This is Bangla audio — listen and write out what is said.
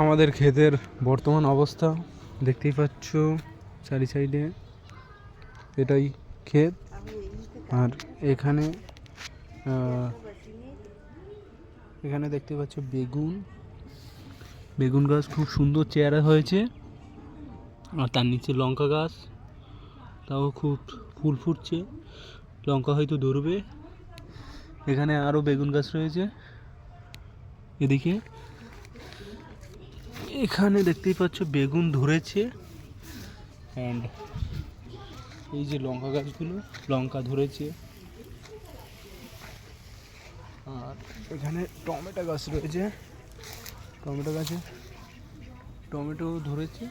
আমাদের ক্ষেতের বর্তমান অবস্থা দেখতেই পাচ্ছ, চারি সাইডে এটাই ক্ষেত। আর এখানে এখানে দেখতে পাচ্ছ বেগুন গাছ খুব সুন্দর চেহারা হয়েছে। আর তার নিচে লঙ্কা গাছ, তাও খুব ফুল ফুটছে, লঙ্কা হয়তো ধরবে। এখানে আরও বেগুন গাছ রয়েছে এদিকে। এখানে দেখতেই পাচ্ছ বেগুন ধরেছে। অ্যান্ড এই যে লঙ্কা গাছগুলো, লঙ্কা ধরেছে। আর এখানে টমেটো গাছ রয়েছে, টমেটো গাছে টমেটো ধরেছে।